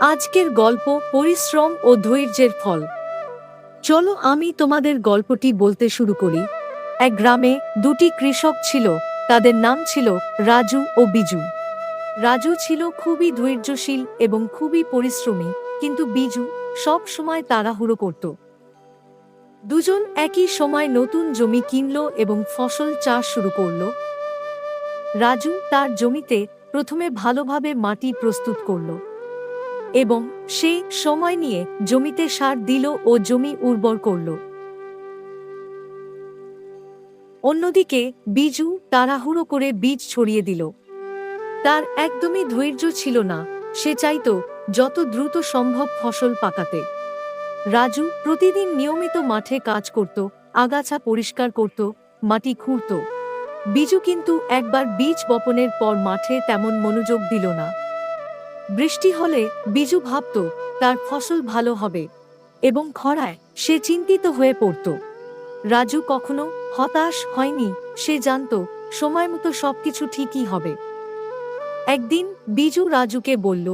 আজকের গল্প পরিশ্রম ও ধৈর্যের ফল। চলো আমি তোমাদের গল্পটি বলতে শুরু করি। এক গ্রামে দুটি কৃষক ছিল। তাদের নাম ছিল রাজু ও বিজু। রাজু ছিল খুবই ধৈর্যশীল এবং খুবই পরিশ্রমী, কিন্তু বিজু সব সময় তাড়াহুড়ো করত। দুজন একই সময় নতুন জমি কিনল এবং ফসল চাষ শুরু করল। রাজু তার জমিতে প্রথমে ভালোভাবে মাটি প্রস্তুত করল এবং সে সময় নিয়ে জমিতে সার দিল ও জমি উর্বর করল। অন্যদিকে বিজু তাড়াহুড়ো করে বীজ ছড়িয়ে দিল। তার একদমই ধৈর্য ছিল না, সে চাইতো যত দ্রুত সম্ভব ফসল পাকাতে। রাজু প্রতিদিন নিয়মিত মাঠে কাজ করত, আগাছা পরিষ্কার করত, মাটি খুঁড়ত। বিজু কিন্তু একবার বীজ বপনের পর মাঠে তেমন মনোযোগ দিল না। বৃষ্টি হলে বিজু ভাবত তার ফসল ভালো হবে, এবং খরায় সে চিন্তিত হয়ে পড়ত। রাজু কখনো হতাশ হয়নি, সে জানত সময়মতো সবকিছু ঠিকই হবে। একদিন বিজু রাজুকে বলল,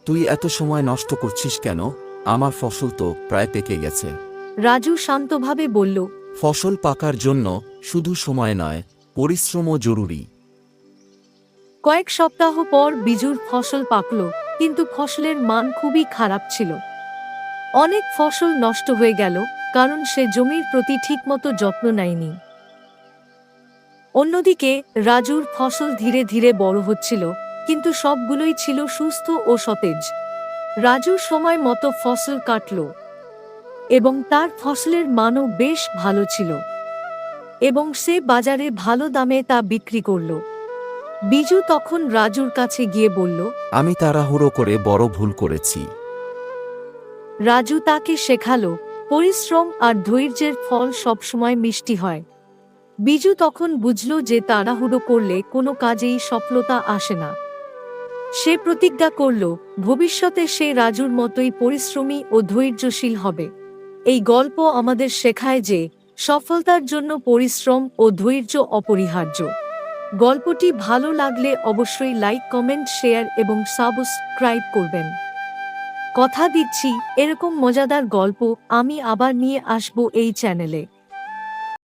তুই এত সময় নষ্ট করছিস কেন? আমার ফসল তো প্রায় পেকে গেছে। রাজু শান্তভাবে বলল, ফসল পাকার জন্য শুধু সময় নয়, পরিশ্রমও জরুরি। কয়েক সপ্তাহ পর বিজুর ফসল পাকল, কিন্তু ফসলের মান খুবই খারাপ ছিল। অনেক ফসল নষ্ট হয়ে গেল, কারণ সে জমির প্রতি ঠিকমতো যত্ন নেয়নি। অন্যদিকে রাজুর ফসল ধীরে ধীরে বড় হচ্ছিল, কিন্তু সবগুলোই ছিল সুস্থ ও সতেজ। রাজু সময় মতো ফসল কাটল এবং তার ফসলের মানও বেশ ভালো ছিল, এবং সে বাজারে ভালো দামে তা বিক্রি করল। বিজু তখন রাজুর কাছে গিয়ে বলল, আমি তাড়াহুড়ো করে বড় ভুল করেছি। রাজু তাকে শেখালো পরিশ্রম আর ধৈর্যের ফল সবসময় মিষ্টি হয়। বিজু তখন বুঝল যে তাড়াহুড়ো করলে কোনো কাজেই সফলতা আসে না। সে প্রতিজ্ঞা করল ভবিষ্যতে সে রাজুর মতোই পরিশ্রমী ও ধৈর্যশীল হবে। এই গল্প আমাদের শেখায় যে সফলতার জন্য পরিশ্রম ও ধৈর্য অপরিহার্য। গল্পটি ভালো লাগলে অবশ্যই লাইক, কমেন্ট, শেয়ার এবং সাবস্ক্রাইব করবেন। কথা দিচ্ছি এরকম মজাদার গল্প আমি আবার নিয়ে আসব এই চ্যানেলে।